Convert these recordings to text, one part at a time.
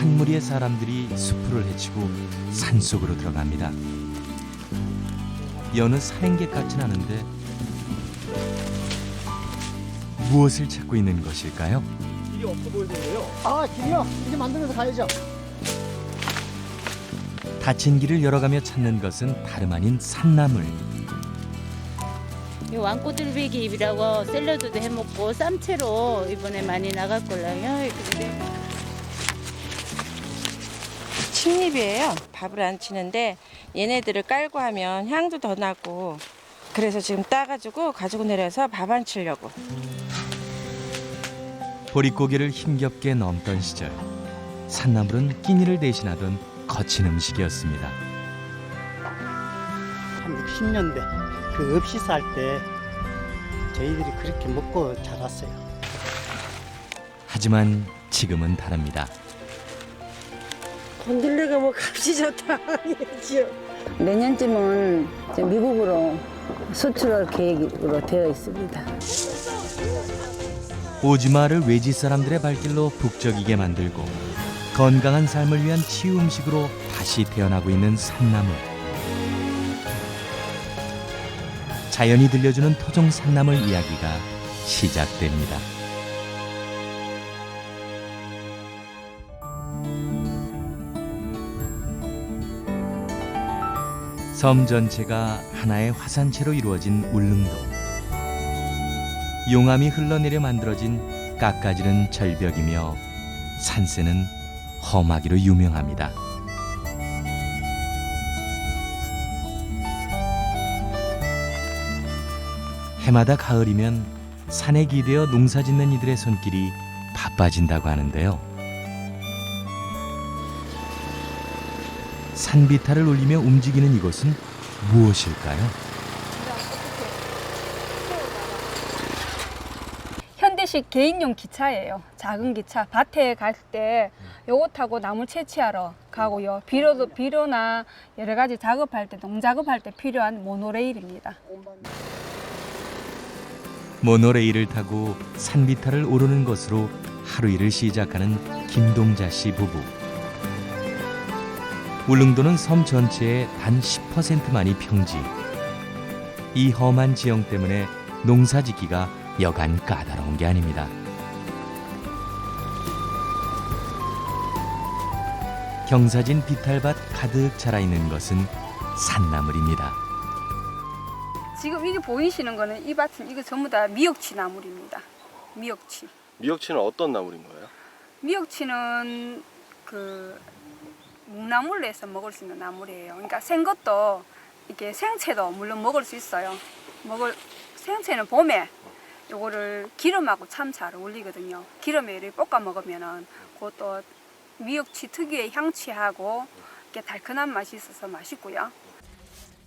한 무리의 사람들이 숲을 헤치고 산속으로 들어갑니다. 여느 산행객 같진 않은데 무엇을 찾고 있는 것일까요? 길이 없어 보이는데요. 아, 길이요? 이제 만들면서 가야죠. 닫힌 길을 열어가며 찾는 것은 다름 아닌 산나물. 이 왕꼬들비기 잎이라고 샐러드도 해먹고 쌈채로 이번에 많이 나갈 걸라요. 칡잎이에요. 밥을 안 치는데 얘네들을 깔고 하면 향도 더 나고 그래서 지금 따가지고 가지고 내려서 밥 안 치려고. 보릿고개를 힘겹게 넘던 시절 산나물은 끼니를 대신하던 거친 음식이었습니다. 한 60년대 그 없이 살 때 저희들이 그렇게 먹고 자랐어요. 하지만 지금은 다릅니다. 건들레가 뭐 값이 좋다. 내년쯤은 이제 미국으로 수출할 계획으로 되어 있습니다. 오지마를 외지 사람들의 발길로 북적이게 만들고 건강한 삶을 위한 치유 음식으로 다시 태어나고 있는 산나물. 자연이 들려주는 토종 산나물 이야기가 시작됩니다. 섬 전체가 하나의 화산체로 이루어진 울릉도. 용암이 흘러내려 만들어진 깎아지른 절벽이며 산세는 험하기로 유명합니다. 해마다 가을이면 산에 기대어 농사짓는 이들의 손길이 바빠진다고 하는데요. 산비탈을 올리며 움직이는 이곳은 무엇일까요? 현대식 개인용 기차예요. 작은 기차. 밭에 갈 때 요거 타고 나물 채취하러 가고요. 비료나 여러 가지 작업할 때, 농작업할 때 필요한 모노레일입니다. 모노레일을 타고 산비탈을 오르는 것으로 하루 일을 시작하는 김동자 씨 부부. 울릉도는 섬 전체의 단 10%만이 평지. 이 험한 지형 때문에 농사짓기가 여간 까다로운 게 아닙니다. 경사진 비탈밭 가득 자라있는 것은 산나물입니다. 지금 이게 보이시는 거는 이 밭은 이거 전부 다 미역치 나물입니다. 미역치. 미역치는 어떤 나물인 거예요? 미역치는 그 묵나물로 해서 먹을 수 있는 나물이에요. 그러니까 생것도 이렇게 생채도 물론 먹을 수 있어요. 생채는 봄에 요거를 기름하고 참 잘 어울리거든요. 기름에 이렇게 볶아 먹으면은 그것도 미역치 특유의 향취하고 이렇게 달큰한 맛이 있어서 맛있고요.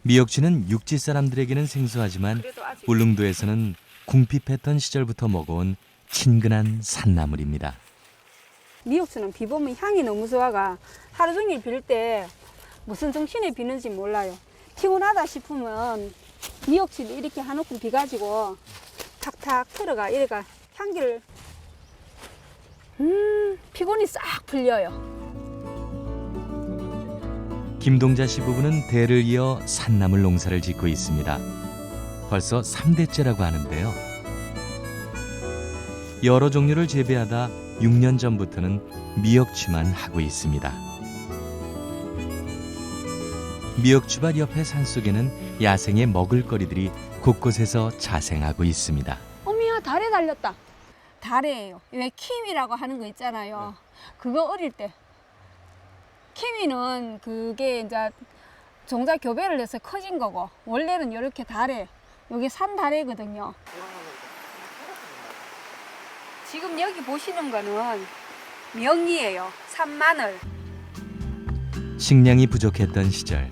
미역치는 육지 사람들에게는 생소하지만 울릉도에서는 궁핍했던 시절부터 먹어온 친근한 산나물입니다. 미역치는 비 보면 향이 너무 좋아가 하루 종일 빌 때 무슨 정신에 비는지 몰라요. 피곤하다 싶으면 미역치를 이렇게 한 움큼 비가지고 탁탁 틀어가 이래가 향기를 피곤이 싹 풀려요. 김동자 씨 부부는 대를 이어 산나물 농사를 짓고 있습니다. 벌써 3대째라고 하는데요. 여러 종류를 재배하다 6년 전부터는 미역치만 하고 있습니다. 미역주밭 옆의 산속에는 야생의 먹을거리들이 곳곳에서 자생하고 있습니다. 어미야 달에 달렸다. 달에예요. 왜 키위라고 하는 거 있잖아요. 그거 어릴 때 키위는 그게 이제 종자 교배를 해서 커진 거고 원래는 이렇게 달에 여기 산달에거든요. 지금 여기 보시는 거는 명이에요. 산마늘. 식량이 부족했던 시절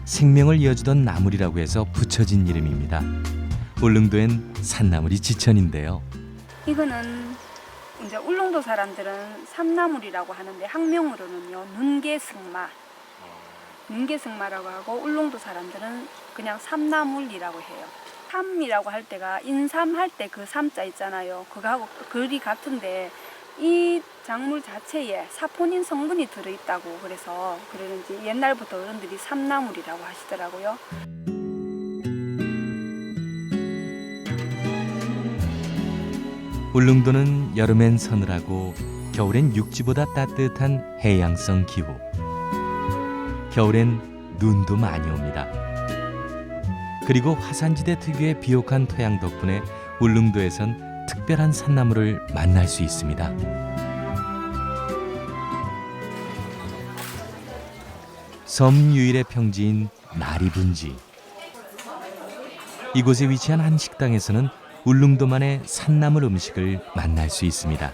생명을 이어주던 나물이라고 해서 붙여진 이름입니다. 울릉도엔 산나물이 지천인데요. 이거는 이제 울릉도 사람들은 삼나물이라고 하는데 학명으로는요 눈개승마, 눈개승마라고 하고 울릉도 사람들은 그냥 삼나물이라고 해요. 삼이라고 할 때가 인삼할 때 그 삼자 있잖아요. 그거하고 글이 같은데 이 작물 자체에 사포닌 성분이 들어있다고 그래서 그러는지 옛날부터 어른들이 삼나물이라고 하시더라고요. 울릉도는 여름엔 서늘하고 겨울엔 육지보다 따뜻한 해양성 기후. 겨울엔 눈도 많이 옵니다. 그리고 화산지대 특유의 비옥한 토양 덕분에 울릉도에선 특별한 산나물을 만날 수 있습니다. 섬 유일의 평지인 나리분지. 이곳에 위치한 한 식당에서는 울릉도만의 산나물 음식을 만날 수 있습니다.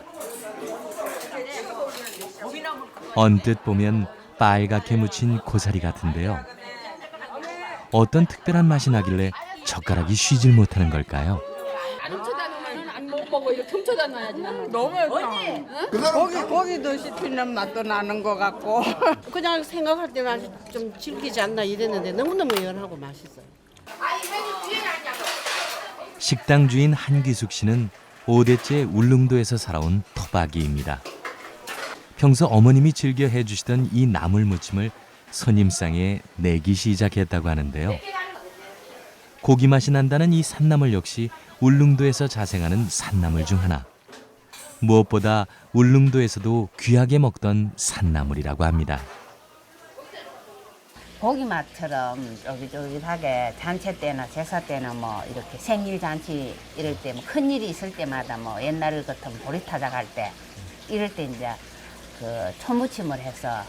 언뜻 보면 빨갛게 묻힌 고사리 같은데요. 어떤 특별한 맛이 나길래 젓가락이 쉬질 못하는 걸까요? 고기도 씹히는 맛도 나는 것 같고 그냥 생각할 때는 좀 질기지 않나 이랬는데 너무너무 연하고 맛있어요. 식당 주인 한귀숙 씨는 5대째 울릉도에서 살아온 토박이입니다. 평소 어머님이 즐겨 해주시던 이 나물 무침을 손님상에 내기 시작했다고 하는데요. 고기 맛이 난다는 이 산나물 역시 울릉도에서 자생하는 산나물 중 하나. 무엇보다 울릉도에서도 귀하게 먹던 산나물이라고 합니다. 고기 맛처럼 쫄깃쫄깃하게 잔치 때나 제사 때나 뭐 이렇게 생일 잔치 이럴 때 뭐 큰일이 있을 때마다 뭐 옛날 같은 보리타작 할 때 이럴 때 이제 그 초무침을 해서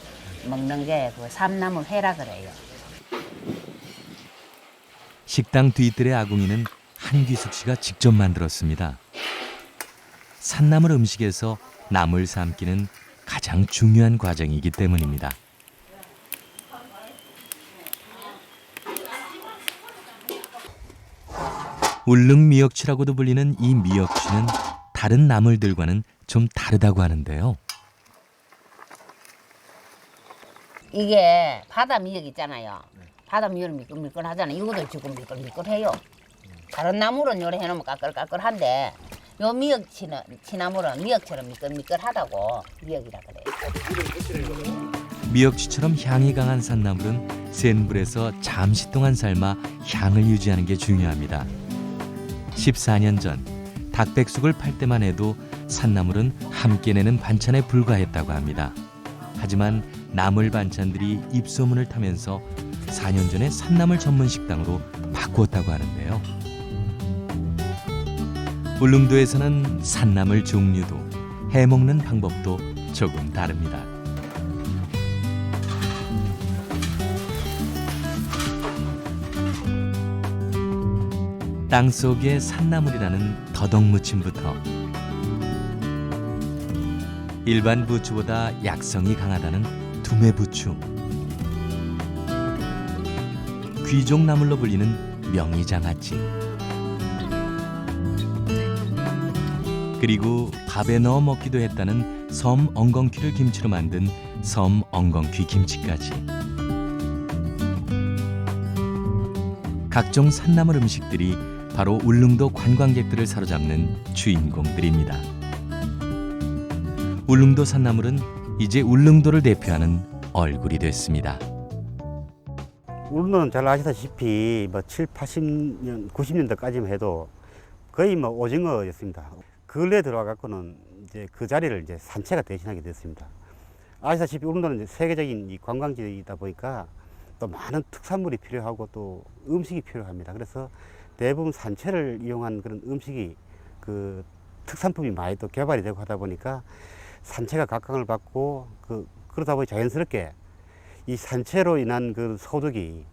먹는 게 그 삼나물 회라 그래요. 식당 뒤뜰의 아궁이는 한귀숙 씨가 직접 만들었습니다. 산나물 음식에서 나물 삶기는 가장 중요한 과정이기 때문입니다. 울릉 미역치라고도 불리는 이 미역치는 다른 나물들과는 좀 다르다고 하는데요. 이게 바다 미역 있잖아요. 바다 미역은 미끌미끌하잖아요. 이거도 지금 미끌미끌해요. 다른 나물은 요래 해놓으면 까끌까끌한데 요 미역치나물은 미역처럼 미끌미끌하다고 미역이라 그래요. 미역치처럼 향이 강한 산나물은 센 불에서 잠시 동안 삶아 향을 유지하는 게 중요합니다. 14년 전 닭백숙을 팔 때만 해도 산나물은 함께 내는 반찬에 불과했다고 합니다. 하지만 나물 반찬들이 입소문을 타면서 4년 전에 산나물 전문 식당으로 바꾸었다고 하는데요. 울릉도에서는 산나물 종류도 해먹는 방법도 조금 다릅니다. 땅속의 산나물이라는 더덕무침부터 일반 부추보다 약성이 강하다는 두메부추, 귀족나물로 불리는 명이장아찌, 그리고 밥에 넣어 먹기도 했다는 섬 엉겅퀴를 김치로 만든 섬 엉겅퀴 김치까지. 각종 산나물 음식들이 바로 울릉도 관광객들을 사로잡는 주인공들입니다. 울릉도 산나물은 이제 울릉도를 대표하는 얼굴이 됐습니다. 울릉도는 잘 아시다시피 뭐 7, 80년, 90년대까지만 해도 거의 뭐 오징어였습니다. 근래에 들어와갖고는 이제 그 자리를 이제 산채가 대신하게 됐습니다. 아시다시피 울릉도는 이제 세계적인 이 관광지이다 보니까 또 많은 특산물이 필요하고 또 음식이 필요합니다. 그래서 대부분 산채를 이용한 그런 음식이 그 특산품이 많이 또 개발이 되고 하다 보니까 산채가 각광을 받고 그러다 보니 자연스럽게 이 산채로 인한 그 소득이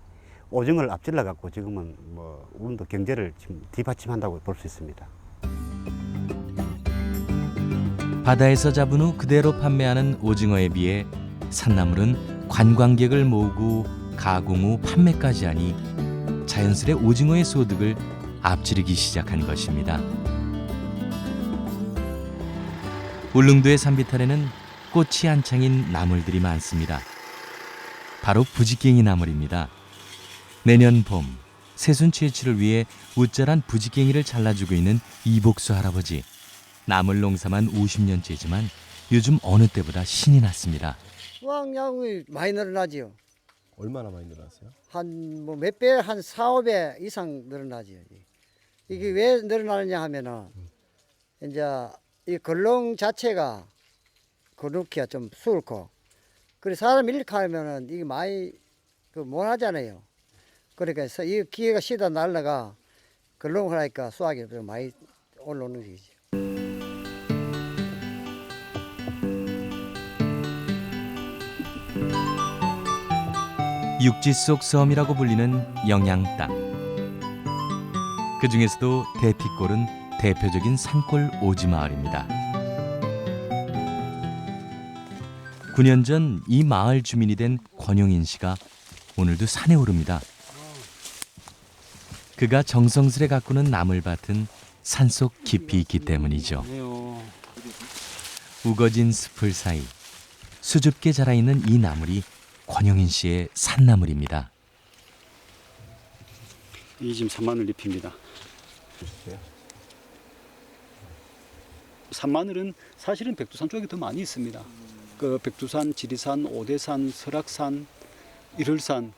오징어를 앞질러 갖고 지금은 뭐 울릉도 경제를 지금 뒷받침한다고 볼 수 있습니다. 바다에서 잡은 후 그대로 판매하는 오징어에 비해 산나물은 관광객을 모으고 가공 후 판매까지 하니 자연스레 오징어의 소득을 앞지르기 시작한 것입니다. 울릉도의 산비탈에는 꽃이 한창인 나물들이 많습니다. 바로 부지깽이 나물입니다. 내년 봄 새순 채취를 위해 웃자란 부지깽이를 잘라주고 있는 이복수 할아버지. 나물 농사만 50년째지만 요즘 어느 때보다 신이 났습니다. 수확량이 많이 늘어나지요. 얼마나 많이 늘어났어요? 한 뭐 몇 배, 한 4, 5배 이상 늘어나지요. 이게 왜 늘어나느냐 하면은 이제 이 걸롱 자체가 거룩기가 좀 수월고, 그래 사람 이렇게 하면은 이게 많이 못 하잖아요. 그러니까 이 기회가 시다 날라가 걸롱을 하니까 수확이 좀 많이 올라오는 거지. 육지 속 섬이라고 불리는 영양 땅. 그 중에서도 대피골은 대표적인 산골 오지마을입니다. 9년 전 이 마을 주민이 된 권용인 씨가 오늘도 산에 오릅니다. 그가 정성스레 가꾸는 나물밭은 산속 깊이 있기 때문이죠. 우거진 숲을 사이 수줍게 자라있는 이 나물이 권용인 씨의 산나물입니다. 이 지금 산마늘 잎입니다. 산마늘은 사실은 백두산 쪽에 더 많이 있습니다. 그 백두산, 지리산, 오대산, 설악산, 일월산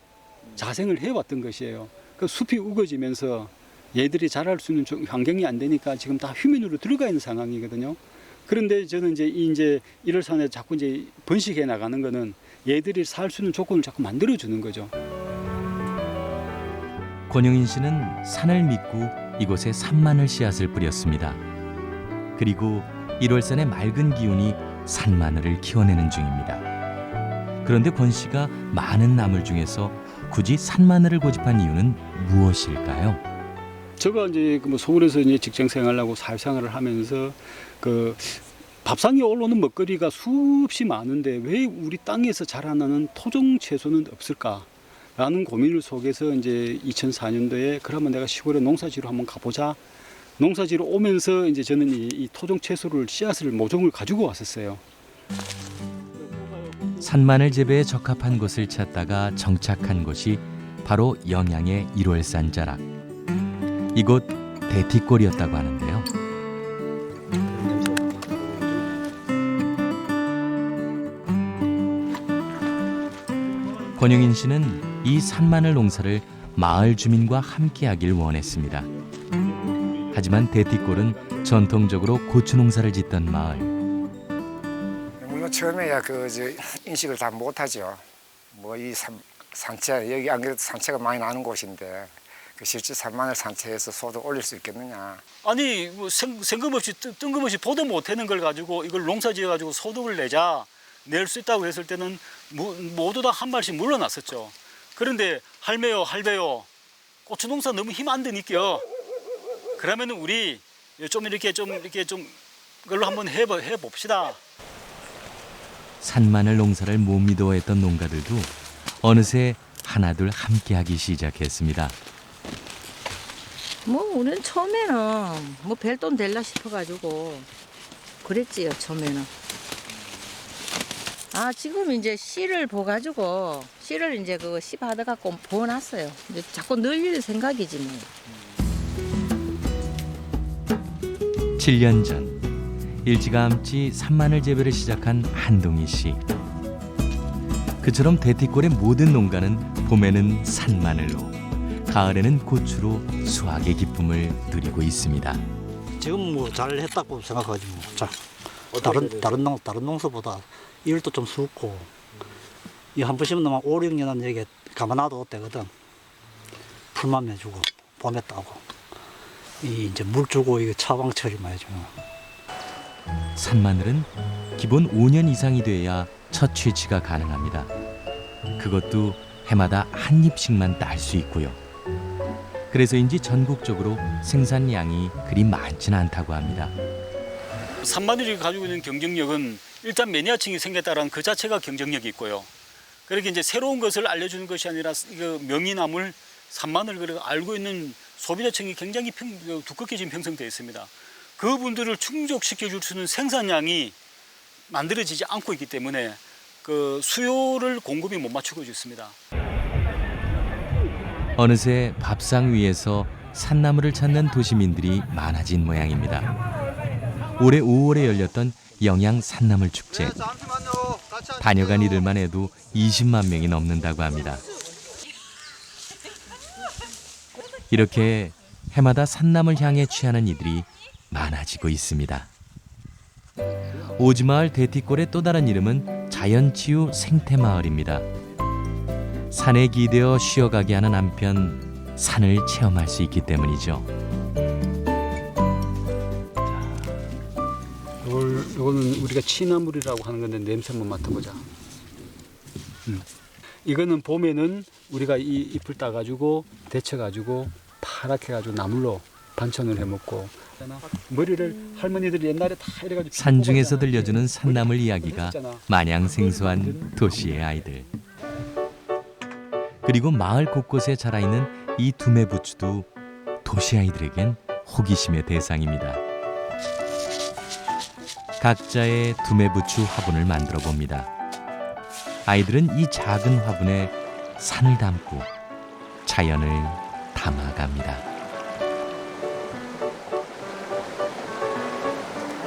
자생을 해왔던 것이에요. 그 숲이 우거지면서 얘들이 자랄 수 있는 환경이 안 되니까 지금 다 휴면으로 들어가 있는 상황이거든요. 그런데 저는 이제 일월산에 자꾸 이제 번식해 나가는 거는 얘들이 살 수 있는 조건을 자꾸 만들어 주는 거죠. 권용인 씨는 산을 믿고 이곳에 산마늘 씨앗을 뿌렸습니다. 그리고 일월산의 맑은 기운이 산마늘을 키워내는 중입니다. 그런데 권 씨가 많은 나물 중에서 굳이 산마늘을 고집한 이유는 무엇일까요? 제가 이제 뭐 서울에서 이제 직장 생활하고 사회생활을 하면서 그 밥상에 올라오는 먹거리가 수없이 많은데 왜 우리 땅에서 자라나는 토종 채소는 없을까라는 고민을 속에서 이제 2004년도에 그러면 내가 시골에 농사지로 한번 가보자. 농사지로 오면서 이제 저는 이 토종 채소를 씨앗을 모종을 가지고 왔었어요. 산마늘 재배에 적합한 곳을 찾다가 정착한 곳이 바로 영양의 일월산 자락. 이곳 대피골이었다고 하는데요. 권용인 씨는 이 산마늘 농사를 마을 주민과 함께하길 원했습니다. 하지만 대피골은 전통적으로 고추 농사를 짓던 마을. 물론 처음에야 인식을 다 못하죠. 뭐 이 산채 여기 안 그래도 산채가 많이 나는 곳인데 실제 산마늘 산채에서 소득 올릴 수 있겠느냐. 아니 뭐 뜬금없이 보도 못하는 걸 가지고 이걸 농사지어 가지고 소득을 낼 수 있다고 했을 때는 모두 다 한 발씩 물러났었죠. 그런데 할매요 고추 농사 너무 힘 안 드니까 그러면 우리 좀 그걸로 한번 해 봅시다. 산마늘 농사를 못 믿어했던 농가들도 어느새 하나둘 함께하기 시작했습니다. 우리는 처음에는 벨돈 될라 싶어가지고 그랬지요, 처음에는. 지금 이제 씨를 보가지고 씨를 이제 그거 씨 받아갖고 부어놨어요. 이제 자꾸 늘릴 생각이지 뭐. 7년 전 일찌감치 산마늘 재배를 시작한 한동희 씨. 그처럼 대티골의 모든 농가는 봄에는 산마늘로, 가을에는 고추로 수확의 기쁨을 누리고 있습니다. 지금 잘 했다고 생각하지 뭐. 자, 다른 농사보다 일도 좀 수고, 이 한 번 심으면 5, 6년은 여기 가만 놔둬도 되거든. 풀만 매주고 봄에 따고 이제 물 주고 이거 차방 처리만 해주면. 산마늘은 기본 5년 이상이 돼야 첫 채취가 가능합니다. 그것도 해마다 한 입씩만 딸 수 있고요. 그래서인지 전국적으로 생산량이 그리 많지는 않다고 합니다. 산마늘이 가지고 있는 경쟁력은 일단 매니아층이 생겼다는 그 자체가 경쟁력이 있고요. 그렇게 이제 새로운 것을 알려주는 것이 아니라 이거 명이나물, 산마늘 알고 있는 소비자층이 굉장히 두껍게 지금 형성되어 있습니다. 그분들을 충족시켜 줄 수 있는 생산량이 만들어지지 않고 있기 때문에 그 수요를 공급이 못 맞추고 있습니다. 어느새 밥상 위에서 산나물을 찾는 도시민들이 많아진 모양입니다. 올해 5월에 열렸던 영양 산나물 축제. 다녀간 이들만 해도 20만 명이 넘는다고 합니다. 이렇게 해마다 산남을 향해 취하는 이들이 많아지고 있습니다. 오지마을 대티골의 또 다른 이름은 자연치유 생태마을입니다. 산에 기대어 쉬어가게 하는 한편 산을 체험할 수 있기 때문이죠. 이거는 우리가 취나물이라고 하는 건데 냄새 한번 맡아보자. 이거는 봄에는 우리가 이 잎을 따가지고 데쳐가지고 파랗게 해가지고 나물로 반찬을 해먹고 머리를 할머니들이 옛날에 다 이래가지고 산중에서 들려주는 산나물 이야기가 마냥 생소한 도시의 아이들. 그리고 마을 곳곳에 자라있는 이 두메부추도 도시 아이들에겐 호기심의 대상입니다. 각자의 두메부추 화분을 만들어 봅니다. 아이들은 이 작은 화분에 산을 담고 자연을 담아갑니다.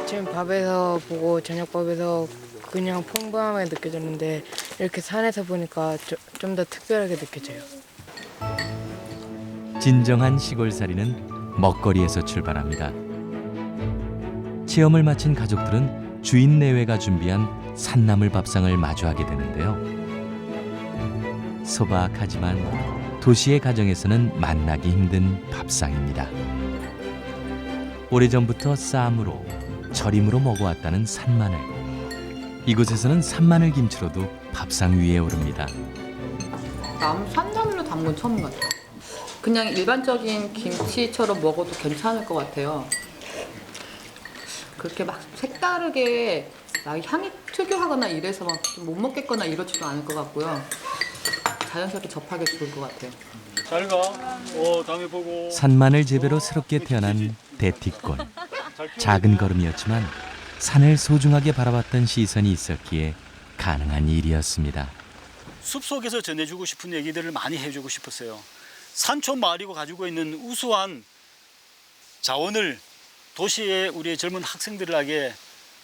아침 밥에서 보고 저녁밥에서 그냥 평범하게 느껴졌는데 이렇게 산에서 보니까 좀 더 특별하게 느껴져요. 진정한 시골살이는 먹거리에서 출발합니다. 체험을 마친 가족들은 주인 내외가 준비한 산나물 밥상을 마주하게 되는데요. 소박하지만 도시의 가정에서는 만나기 힘든 밥상입니다. 오래전부터 쌈으로, 절임으로 먹어왔다는 산마늘. 이곳에서는 산마늘 김치로도 밥상 위에 오릅니다. 산나물로 담근 처음 같아요. 그냥 일반적인 김치처럼 먹어도 괜찮을 것 같아요. 그렇게 막 색다르게 막 향이 특유하거나 이래서 막 못 먹겠거나 이렇지도 않을 것 같고요. 자연스럽게 접하기 좋을 것 같아요. 잘 가. 다음에 보고. 산마늘 재배로 새롭게 태어난 대티골. 작은 걸음이었지만 산을 소중하게 바라봤던 시선이 있었기에 가능한 일이었습니다. 숲속에서 전해주고 싶은 얘기들을 많이 해주고 싶었어요. 산촌 마을이고 가지고 있는 우수한 자원을 도시의 우리의 젊은 학생들에게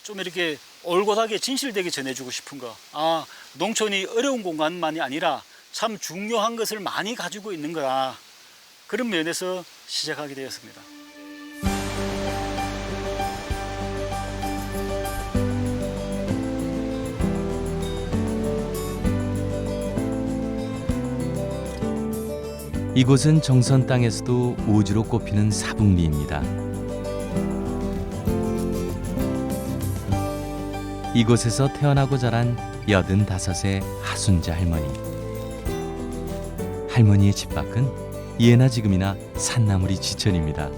좀 이렇게 올곧하게 진실되게 전해주고 싶은 거. 농촌이 어려운 공간만이 아니라 참 중요한 것을 많이 가지고 있는 거다. 그런 면에서 시작하게 되었습니다. 이곳은 정선 땅에서도 오지로 꼽히는 사북리입니다. 이곳에서 태어나고 자란 85의 하순자 할머니. 할머니의 집 밖은 예나 지금이나 산나물이 지천입니다.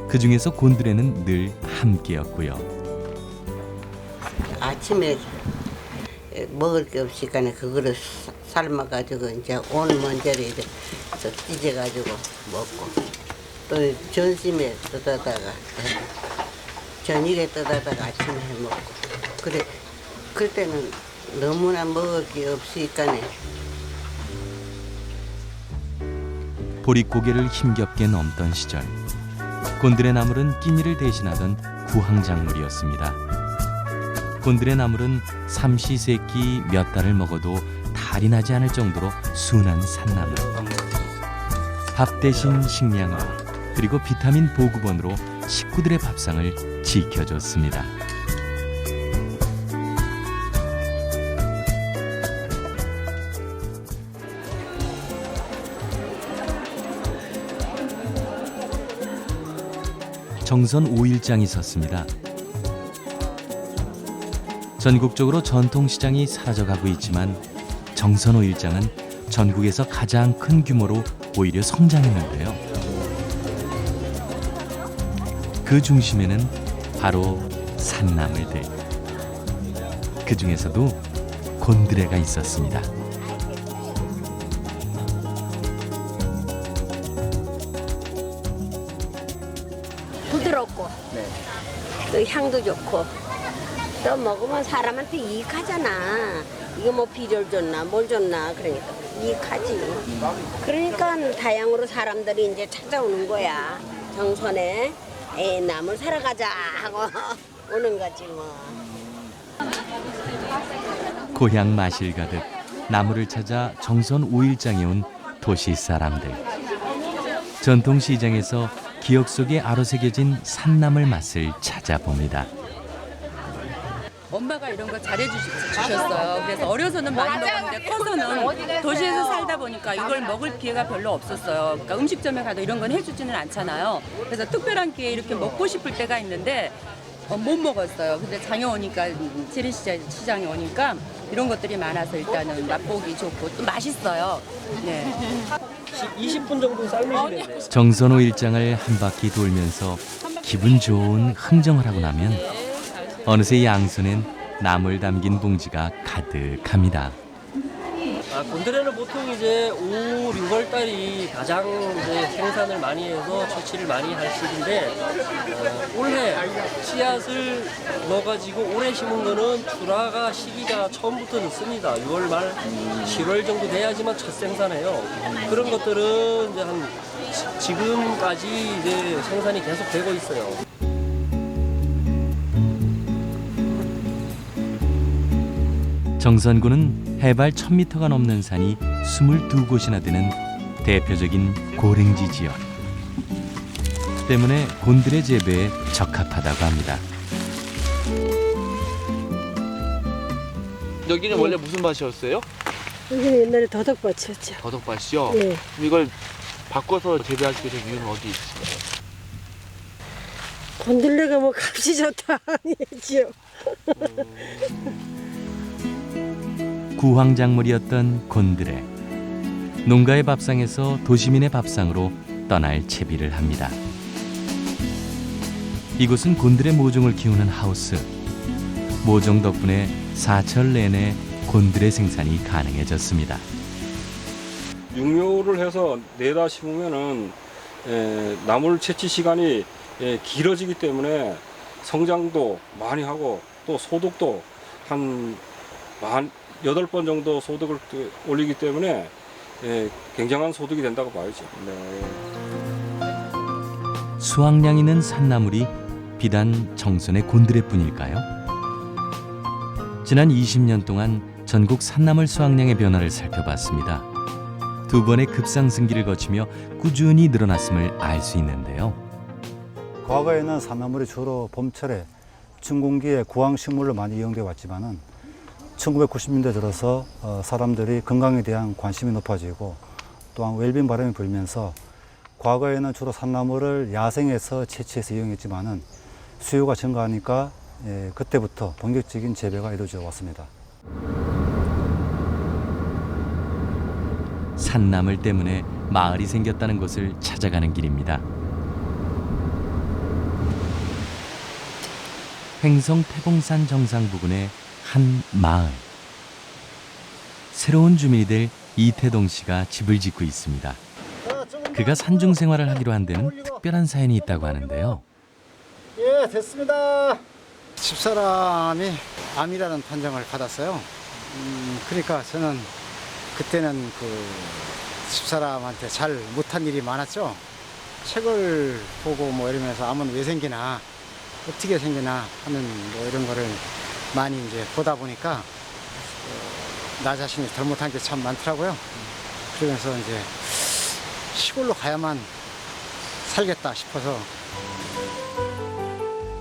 그 중에서 곤드레는 늘 함께였고요. 아침에 먹을 게 없으니까 그거를 삶아가지고 이제 온 먼저를 이렇게 찢어가지고 먹고 또 점심에 떠다다가 저녁에 떠다다가 아침에 해 먹고 그래 그때는 너무나 먹을 게 없으니까 보릿고개를 힘겹게 넘던 시절 곤드레 나물은 끼니를 대신하던 구황작물이었습니다. 곤드레 나물은 삼시세끼 몇 달을 먹어도 달이 나지 않을 정도로 순한 산나물. 밥 대신 식량으로 그리고 비타민 보급원으로 식구들의 밥상을 지켜줬습니다. 정선 5일장이 섰습니다. 전국적으로 전통시장이 사라져가고 있지만 정선 5일장은 전국에서 가장 큰 규모로 오히려 성장했는데요. 그 중심에는 바로 산나물들. 그 중에서도 곤드레가 있었습니다. 부드럽고 또 향도 좋고 또 먹으면 사람한테 이익하잖아. 이거 뭐 비료를 줬나 뭘 줬나 그러니까 이익하지. 그러니까 다양으로 사람들이 이제 찾아오는 거야. 정선에 나물 사러 가자 하고 오는 거지 뭐. 고향 마실 가득 나물을 찾아 정선 5일장에 온 도시 사람들. 전통시장에서 기억 속에 아로새겨진 산나물 맛을 찾아봅니다. 엄마가 이런 거 잘해주셨어요. 그래서 어려서는 많이 먹었는데 커서는 도시에서 살다 보니까 이걸 먹을 기회가 별로 없었어요. 그러니까 음식점에 가도 이런 건 해주지는 않잖아요. 그래서 특별한 기회에 이렇게 먹고 싶을 때가 있는데 못 먹었어요. 근데 장에 오니까 재래시장에 오니까 이런 것들이 많아서 일단은 맛보기 좋고 또 맛있어요. 네. 20분 정도 삶으시는데요. 정선 5일장을 한 바퀴 돌면서 기분 좋은 흥정을 하고 나면 어느새 양손엔 나물 담긴 봉지가 가득합니다. 곤드레는 보통 이제 5, 6월 달이 가장 이제 생산을 많이 해서 채취를 많이 할 시기인데 올해 씨앗을 넣어가지고 올해 심은 거는 출하가 시기가 처음부터 늦습니다. 6월 말, 7월 정도 돼야지만 첫 생산해요. 그런 것들은 이제 한 지금까지 이제 생산이 계속되고 있어요. 정선군은 해발 1000m가 넘는 산이 22곳이나 되는 대표적인 고랭지 지역. 때문에 곤드레 재배에 적합하다고 합니다. 여기는 원래 무슨 밭이었어요? 여기는 옛날에 더덕밭이었죠. 더덕밭이요? 네. 그럼 이걸 바꿔서 재배하시게 된 이유는 어디 있을까요? 곤들레가 뭐 값이 좋다 아니지요. 구황작물이었던 곤드레. 농가의 밥상에서 도시민의 밥상으로 떠날 채비를 합니다. 이곳은 곤드레 모종을 키우는 하우스. 모종 덕분에 사철 내내 곤드레 생산이 가능해졌습니다. 육묘를 해서 내다 심으면은 나물 채취 시간이 길어지기 때문에 성장도 많이 하고 또 소득도 한 8번 정도 소득을 올리기 때문에 굉장한 소득이 된다고 봐야죠. 수확량 있는 산나물이 비단 정선의 곤드레뿐일까요? 지난 20년 동안 전국 산나물 수확량의 변화를 살펴봤습니다. 2번의 급상승기를 거치며 꾸준히 늘어났음을 알 수 있는데요. 과거에는 산나물이 주로 봄철에 춘공기에 구황식물로 많이 이용되어 왔지만은 1990년대 들어서 사람들이 건강에 대한 관심이 높아지고 또한 웰빙 바람이 불면서 과거에는 주로 산나물을 야생에서 채취해서 이용했지만은 수요가 증가하니까 그때부터 본격적인 재배가 이루어져 왔습니다. 산나물 때문에 마을이 생겼다는 것을 찾아가는 길입니다. 횡성 태봉산 정상 부근의 한 마을. 새로운 주민이 될 이태동 씨가 집을 짓고 있습니다. 그가 산중 생활을 하기로 한 데는 특별한 사연이 있다고 하는데요. 예, 됐습니다. 집사람이 암이라는 판정을 받았어요. 그러니까 저는 그때는 그 집사람한테 잘 못한 일이 많았죠. 책을 보고 뭐 이러면서 암은 왜 생기나, 어떻게 생기나 하는 뭐 이런 거를 많이 이제 보다 보니까 나 자신이 잘못한 게 참 많더라고요. 그러면서 이제 시골로 가야만 살겠다 싶어서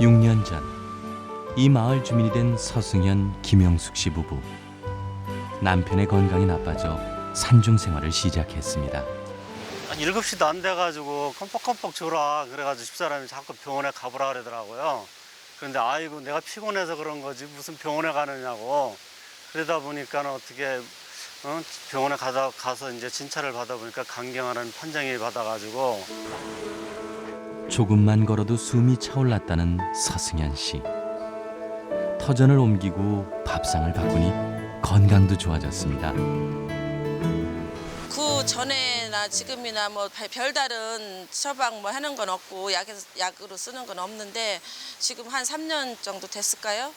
6년 전 이 마을 주민이 된 서승현, 김영숙 씨 부부. 남편의 건강이 나빠져 산중 생활을 시작했습니다. 7시도 안 돼가지고 컴뻑컴뻑 줘라 그래가지고 집사람이 자꾸 병원에 가보라 그러더라고요. 그런데 아이고 내가 피곤해서 그런 거지 무슨 병원에 가느냐고. 그러다 보니까 어떻게 병원에 가서 이제 진찰을 받아보니까 강경하는 판정이 받아가지고 조금만 걸어도 숨이 차올랐다는 서승현 씨. 터전을 옮기고 밥상을 바꾸니 건강도 좋아졌습니다. 그 전에나 지금이나 뭐 별다른 처방 뭐 하는 건 없고 약으로 쓰는 건 없는데 지금 한 3년 정도 됐을까요?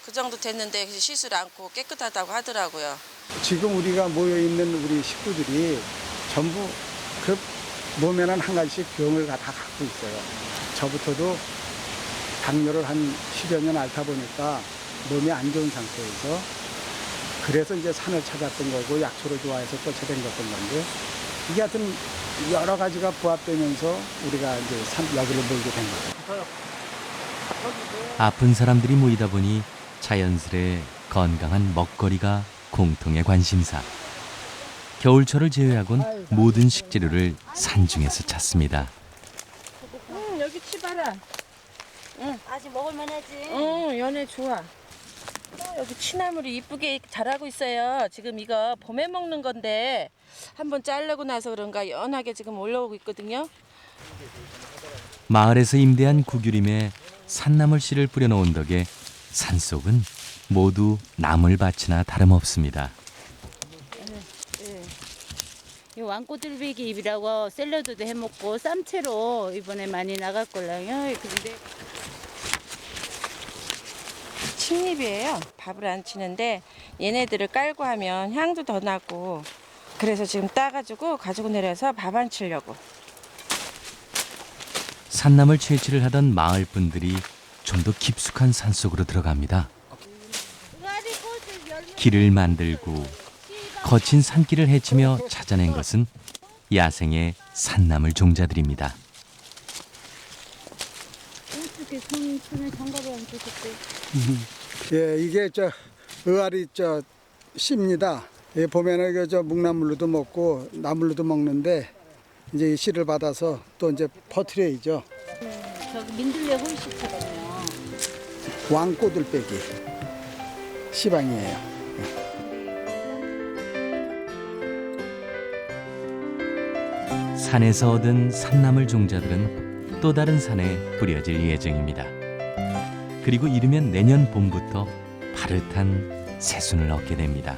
그 정도 됐는데 시술 않고 깨끗하다고 하더라고요. 지금 우리가 모여 있는 우리 식구들이 전부 그 몸에는 한 가지씩 병을 다 갖고 있어요. 저부터도 당뇨를 한 10여 년 앓다 보니까 몸이 안 좋은 상태에서 그래서 이제 산을 찾았던 거고 약초를 좋아해서 쫓아다녔던 건데 이게 하여튼 여러 가지가 부합되면서 우리가 이제 여기를 몰게 된 거죠. 아픈 사람들이 모이다 보니 자연스레 건강한 먹거리가 공통의 관심사. 겨울철을 제외하곤 모든 식재료를 산중에서 찾습니다. 여기 치봐라. 아직 먹을만하지. 연해 좋아. 여기 취나물이 이쁘게 자라고 있어요. 지금 이거 봄에 먹는 건데 한번 자르고 나서 그런가 연하게 지금 올라오고 있거든요. 마을에서 임대한 구규림에 산나물 씨를 뿌려놓은 덕에 산속은 모두 나물밭이나 다름없습니다. 이 왕꼬들배기 잎이라고 샐러드도 해먹고 쌈채로 이번에 많이 나갈 걸랑요. 근데 칡잎이에요. 밥을 안 치는데 얘네들을 깔고 하면 향도 더 나고 그래서 지금 따가지고 가지고 내려서 밥 안 치려고. 산나물 채취를 하던 마을 분들이 좀 더 깊숙한 산속으로 들어갑니다. 길을 만들고 거친 산길을 헤치며 찾아낸 것은 야생의 산나물 종자들입니다. 어떻게 손에 장갑을 안 줬을때? 예, 이게 의아리 씨입니다. 예, 보면은 이거 묵나물로도 먹고 나물로도 먹는데 이제 이 씨를 받아서 또 이제 퍼트려야죠. 저기 민들레 홀씨거든요. 왕꼬들빼기 씨방이에요. 산에서 얻은 산나물 종자들은 또 다른 산에 뿌려질 예정입니다. 그리고 이르면 내년 봄부터 파릇한 새순을 얻게 됩니다.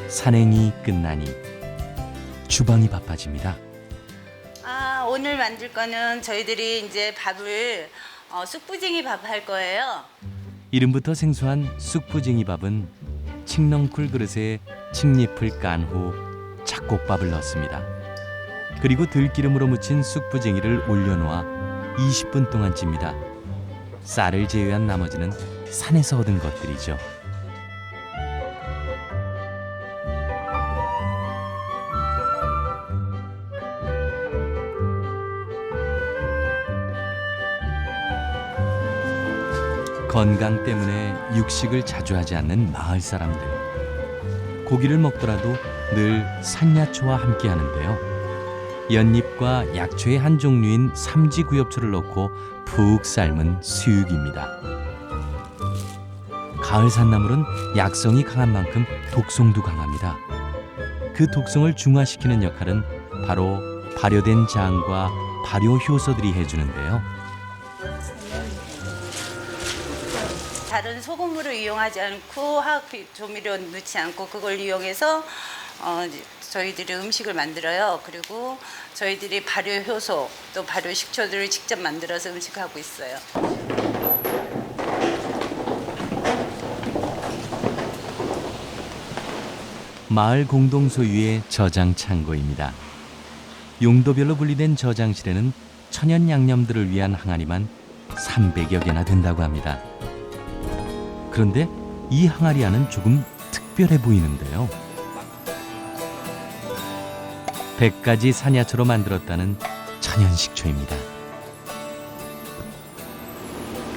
산행이 끝나니 주방이 바빠집니다. 오늘 만들 거는 저희들이 이제 밥을 쑥부쟁이 밥 할 거예요. 이름부터 생소한 쑥부쟁이 밥은 칡넝쿨 그릇에 칡잎을 깐 후 잡곡밥을 넣습니다. 그리고 들기름으로 무친 쑥부쟁이를 올려놓아 20분 동안 찝니다. 쌀을 제외한 나머지는 산에서 얻은 것들이죠. 건강 때문에 육식을 자주 하지 않는 마을 사람들. 고기를 먹더라도 늘 산야초와 함께 하는데요. 연잎과 약초의 한 종류인 삼지구엽초를 넣고 푹 삶은 수육입니다. 가을 산나물은 약성이 강한 만큼 독성도 강합니다. 그 독성을 중화시키는 역할은 바로 발효된 장과 발효 효소들이 해주는데요. 다른 소금물을 이용하지 않고 화학 조미료 넣지 않고 그걸 이용해서 저희들이 음식을 만들어요. 그리고 저희들이 발효 효소 또 발효 식초들을 직접 만들어서 음식하고 있어요. 마을 공동 소유의 저장 창고입니다. 용도별로 분리된 저장실에는 천연 양념들을 위한 항아리만 300여 개나 된다고 합니다. 그런데 이 항아리 안은 조금 특별해 보이는데요. 100가지 산야초로 만들었다는 천연식초입니다.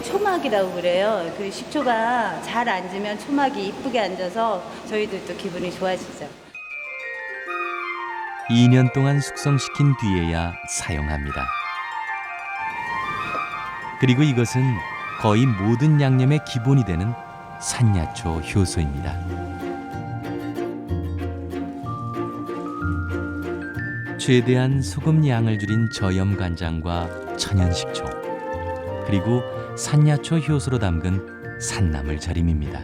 초막이라고 그래요. 그 식초가 잘 앉으면 초막이 이쁘게 앉아서 저희들도 기분이 좋아지죠. 2년 동안 숙성시킨 뒤에야 사용합니다. 그리고 이것은 거의 모든 양념의 기본이 되는 산야초 효소입니다. 최대한 소금 양을 줄인 저염 간장과 천연식초, 그리고 산야초 효소로 담근 산나물 절임입니다.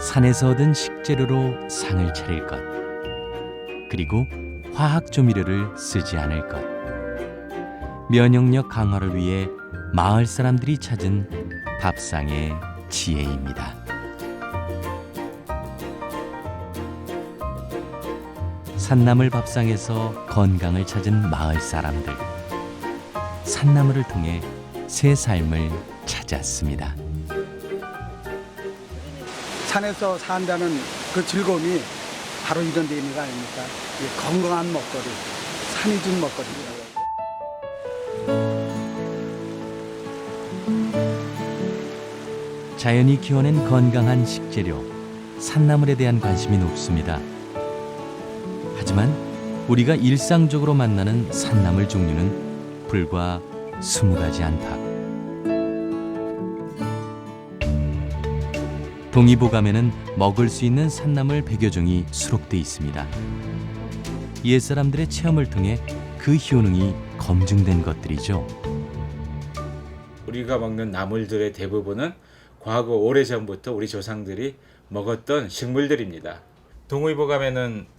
산에서 얻은 식재료로 상을 차릴 것, 그리고 화학 조미료를 쓰지 않을 것. 면역력 강화를 위해 마을 사람들이 찾은 밥상의 지혜입니다. 산나물 밥상에서 건강을 찾은 마을 사람들. 산나물을 통해 새 삶을 찾았습니다. 산에서 산다는 그 즐거움이 바로 이런 데 있는 거 아닙니까? 이 건강한 먹거리, 산이 준 먹거리입니다. 자연이 키워낸 건강한 식재료, 산나물에 대한 관심이 높습니다. 하지만 우리가 일상적으로 만나는 산나물 종류는 불과 20가지 안팎. 동의보감에는 먹을 수 있는 산나물 100여 종이 수록돼 있습니다. 옛사람들의 체험을 통해 그 효능이 검증된 것들이죠. 우리가 먹는 나물들의 대부분은 과거 오래전부터 우리 조상들이 먹었던 식물들입니다. 동의보감에는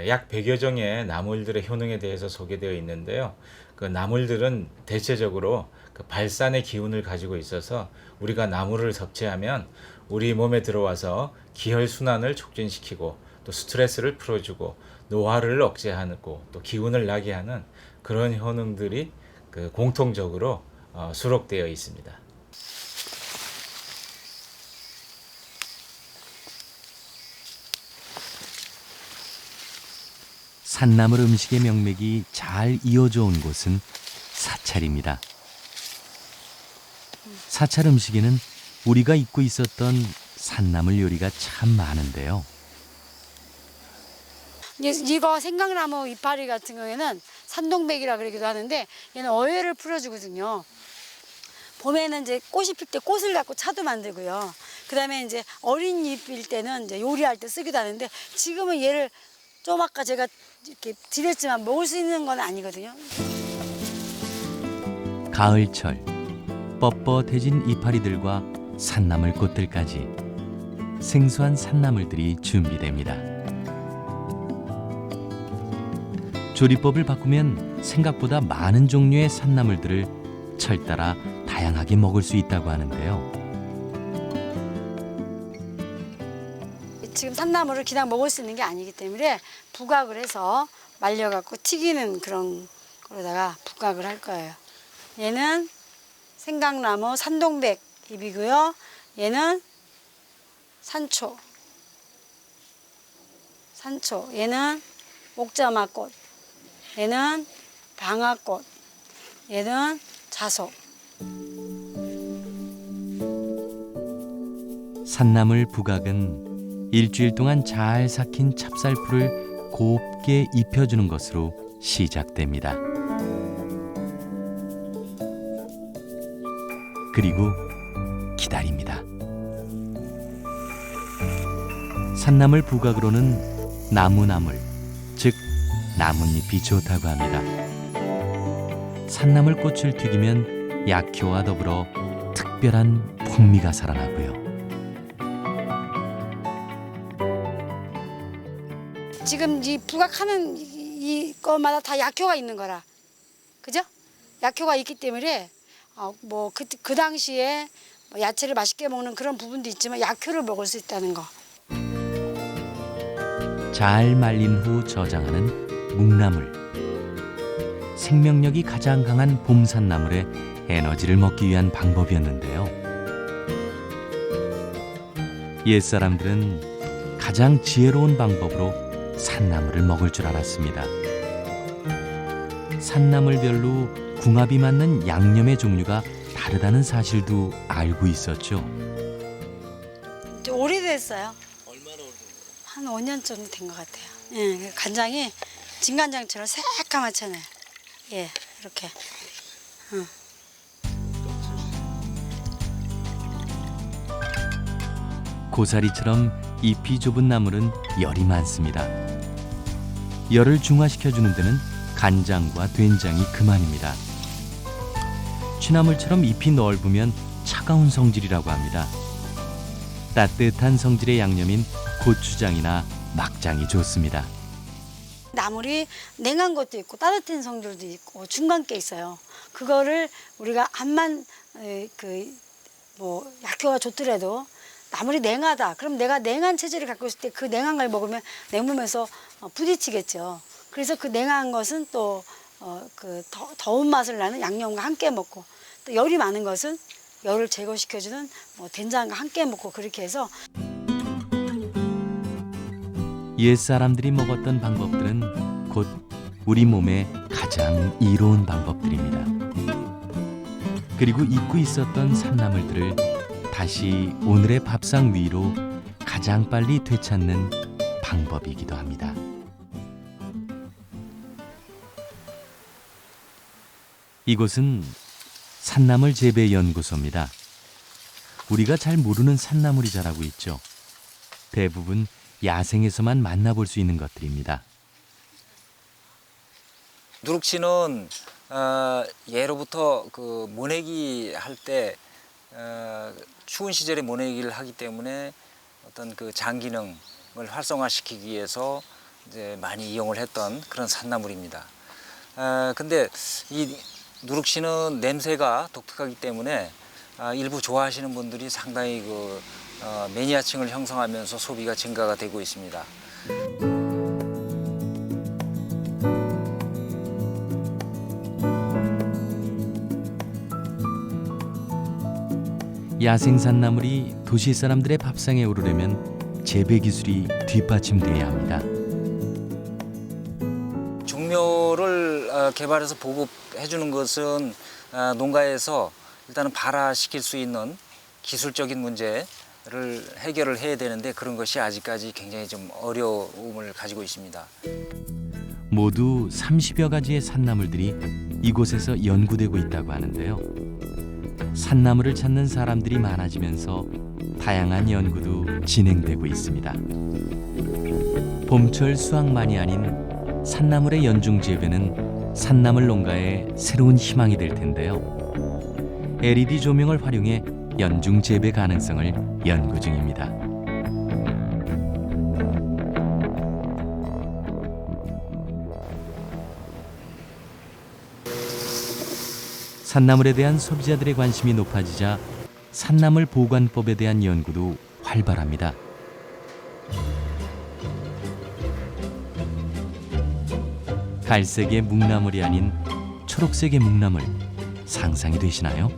약 100여 종의 나물들의 효능에 대해서 소개되어 있는데요. 그 나물들은 대체적으로 그 발산의 기운을 가지고 있어서 우리가 나물을 섭취하면 우리 몸에 들어와서 기혈순환을 촉진시키고 또 스트레스를 풀어주고 노화를 억제하고 또 기운을 나게 하는 그런 효능들이 그 공통적으로 수록되어 있습니다. 산나물 음식의 명맥이 잘 이어져 온 곳은 사찰입니다. 사찰 음식에는 우리가 잊고 있었던 산나물 요리가 참 많은데요. 이거 생강나무 이파리 같은 경우에는 산동백이라 그러기도 하는데 얘는 어혈을 풀어주거든요. 봄에는 이제 꽃이 필 때 꽃을 갖고 차도 만들고요. 그다음에 이제 어린 잎일 때는 이제 요리할 때 쓰기도 하는데 지금은 얘를 좀 아까 제가 이렇게 드렸지만 먹을 수 있는 건 아니거든요. 가을철 뻣뻣해진 이파리들과 산나물 꽃들까지 생소한 산나물들이 준비됩니다. 조리법을 바꾸면 생각보다 많은 종류의 산나물들을 철따라 다양하게 먹을 수 있다고 하는데요. 지금 산나물을 그냥 먹을 수 있는 게 아니기 때문에 부각을 해서 말려갖고 튀기는 그런 거로다가 부각을 할 거예요. 얘는 생강나무 산동백 잎이고요. 얘는 산초. 얘는 옥자마꽃. 얘는 방아꽃. 얘는 자석. 산나물 부각은 일주일 동안 잘 삭힌 찹쌀풀을 곱게 입혀주는 것으로 시작됩니다. 그리고 기다립니다. 산나물 부각으로는 나무나물, 즉 나뭇잎이 좋다고 합니다. 산나물 꽃을 튀기면 약효와 더불어 특별한 풍미가 살아나고요. 지금 이 부각하는 이 것마다 다 약효가 있는 거라. 그죠? 약효가 있기 때문에 뭐 그 당시에 야채를 맛있게 먹는 그런 부분도 있지만 약효를 먹을 수 있다는 거. 잘 말린 후 저장하는 묵나물. 생명력이 가장 강한 봄산나물에 에너지를 먹기 위한 방법이었는데요. 옛사람들은 가장 지혜로운 방법으로 산나물을 먹을 줄 알았습니다. 산나물별로 궁합이 맞는 양념의 종류가 다르다는 사실도 알고 있었죠. 오래됐어요. 한 5년 정도 된 것 같아요. 예, 간장이 진간장처럼 새까맣잖아요. 예, 이렇게. 고사리처럼 잎이 좁은 나물은 열이 많습니다. 열을 중화시켜주는 데는 간장과 된장이 그만입니다. 취나물처럼 잎이 넓으면 차가운 성질이라고 합니다. 따뜻한 성질의 양념인 고추장이나 막장이 좋습니다. 나물이 냉한 것도 있고 따뜻한 성질도 있고 중간 게 있어요. 그거를 우리가 암만 약효가 좋더라도 나물이 냉하다. 그럼 내가 냉한 체질을 갖고 있을 때 그 냉한 걸 먹으면 내 몸에서 부딪히겠죠. 그래서 그 냉한 것은 또 그 더운 맛을 나는 양념과 함께 먹고, 또 열이 많은 것은 열을 제거시켜주는 된장과 함께 먹고, 그렇게 해서 옛 사람들이 먹었던 방법들은 곧 우리 몸에 가장 이로운 방법들입니다. 그리고 잊고 있었던 산나물들을 다시 오늘의 밥상 위로 가장 빨리 되찾는 방법이기도 합니다. 이곳은 산나물 재배 연구소입니다. 우리가 잘 모르는 산나물이 자라고 있죠. 대부분 야생에서만 만나볼 수 있는 것들입니다. 누룩치는 예로부터 그 모내기 할 때 추운 시절에 모내기를 하기 때문에 어떤 그 장 기능을 활성화시키기 위해서 이제 많이 이용을 했던 그런 산나물입니다. 근데 이 누룩치는 냄새가 독특하기 때문에 일부 좋아하시는 분들이 상당히 그 매니아층을 형성하면서 소비가 증가가 되고 있습니다. 야생 산나물이 도시 사람들의 밥상에 오르려면 재배 기술이 뒷받침돼야 합니다. 종묘를 개발해서 보급해 주는 것은 농가에서 일단은 발화시킬 수 있는 기술적인 문제를 해결을 해야 되는데 그런 것이 아직까지 굉장히 좀 어려움을 가지고 있습니다. 모두 30여 가지의 산나물들이 이곳에서 연구되고 있다고 하는데요. 산나물을 찾는 사람들이 많아지면서 다양한 연구도 진행되고 있습니다. 봄철 수확만이 아닌 산나물의 연중 재배는 산나물 농가의 새로운 희망이 될 텐데요. LED 조명을 활용해 연중 재배 가능성을 연구 중입니다. 산나물에 대한 소비자들의 관심이 높아지자 산나물 보관법에 대한 연구도 활발합니다. 갈색의 묵나물이 아닌 초록색의 묵나물, 상상이 되시나요?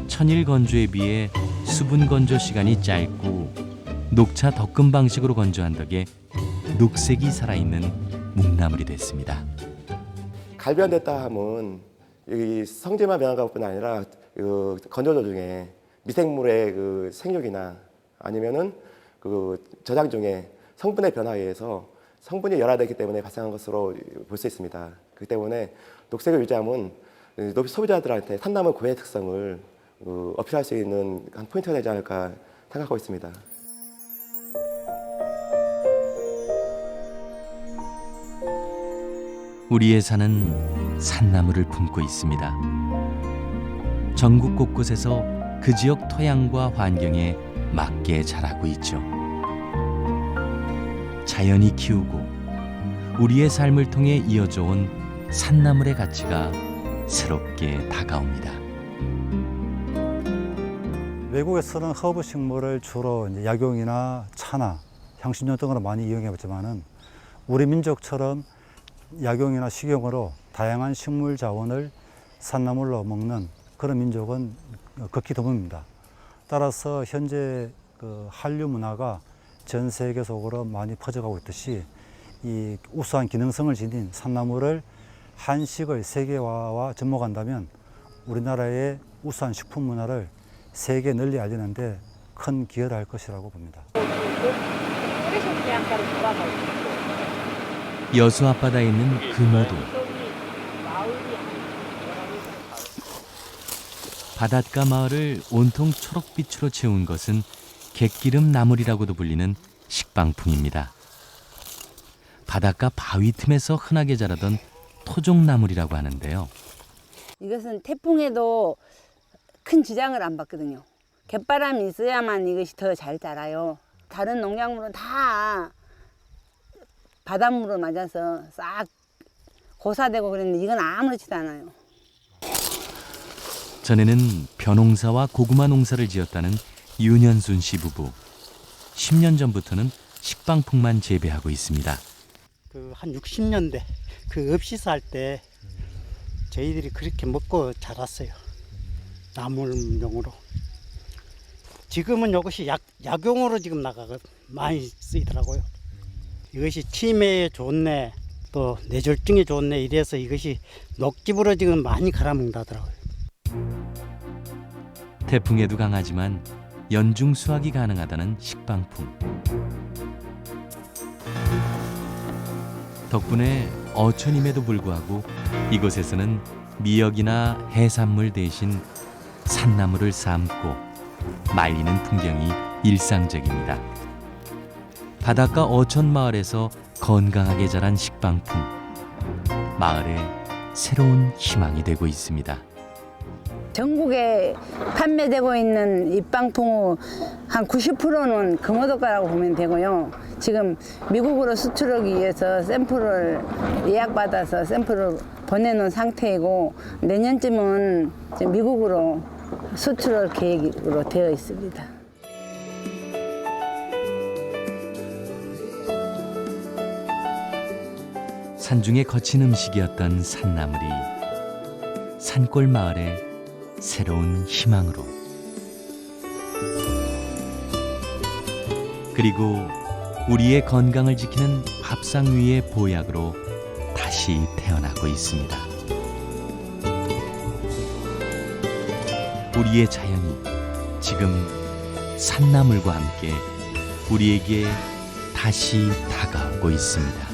천일 건조에 비해 수분 건조 시간이 짧고 녹차 덕금 방식으로 건조한 덕에 녹색이 살아있는 묵나물이 됐습니다. 갈변됐다 하면 이 성질만 변한 것뿐 아니라 그 건조조 중에 미생물의 그 생육이나 아니면은 그 저장 중에 성분의 변화에 의해서 성분이 열화되기 때문에 발생한 것으로 볼 수 있습니다. 그렇기 때문에 녹색을 유지하면 소비자들한테 산나물 고유의 특성을 어필할 수 있는 한 포인트가 되지 않을까 생각하고 있습니다. 우리의 산은 산나물을 품고 있습니다. 전국 곳곳에서 그 지역 토양과 환경에 맞게 자라고 있죠. 자연이 키우고 우리의 삶을 통해 이어져 온 산나물의 가치가 새롭게 다가옵니다. 외국에서는 허브 식물을 주로 이제 약용이나 차나 향신료 등으로 많이 이용해 왔지만은 우리 민족처럼 약용이나 식용으로 다양한 식물 자원을 산나물로 먹는 그런 민족은 극히 드뭅니다. 따라서 현재 그 한류 문화가 전 세계적으로 많이 퍼져가고 있듯이 이 우수한 기능성을 지닌 산나물을 한식을 세계화와 접목한다면 우리나라의 우수한 식품 문화를 세계에 널리 알리는데 큰 기여를 할 것이라고 봅니다. 여수 앞바다에 있는 금오도. 바닷가 마을을 온통 초록빛으로 채운 것은 갯기름 나물이라고도 불리는 식빵풍입니다. 바닷가 바위 틈에서 흔하게 자라던 토종나물이라고 하는데요. 이것은 태풍에도 큰 지장을 안 받거든요. 갯바람이 있어야만 이것이 더 잘 자라요. 다른 농작물은 다 바닷물을 맞아서 싹 고사되고 그랬는데 이건 아무렇지도 않아요. 전에는 벼농사와 고구마 농사를 지었다는 윤현순 씨 부부. 10년 전부터는 식빵풍만 재배하고 있습니다. 그 한 60년대 그 읍시사 할 때 저희들이 그렇게 먹고 자랐어요. 나물용으로. 지금은 이것이 약용으로 지금 나가고 많이 쓰이더라고요. 이것이 치매에 좋네, 또 뇌졸중에 좋네 이래서 이것이 녹즙으로 지금 많이 갈아먹는다더라고요. 태풍에도 강하지만 연중 수확이 가능하다는 식빵풍. 덕분에 어촌임에도 불구하고 이곳에서는 미역이나 해산물 대신 산나물을 삶고 말리는 풍경이 일상적입니다. 바닷가 어촌 마을에서 건강하게 자란 식빵풍. 마을에 새로운 희망이 되고 있습니다. 전국에 판매되고 있는 이 빵풍의 한 90%는 금호도가라고 보면 되고요. 지금 미국으로 수출하기 위해서 샘플을 예약받아서 샘플을 보내놓은 상태이고 내년쯤은 지금 미국으로 수출할 계획으로 되어 있습니다. 산중에 거친 음식이었던 산나물이 산골 마을의 새로운 희망으로, 그리고 우리의 건강을 지키는 밥상 위의 보약으로 다시 태어나고 있습니다. 우리의 자연이 지금 산나물과 함께 우리에게 다시 다가오고 있습니다.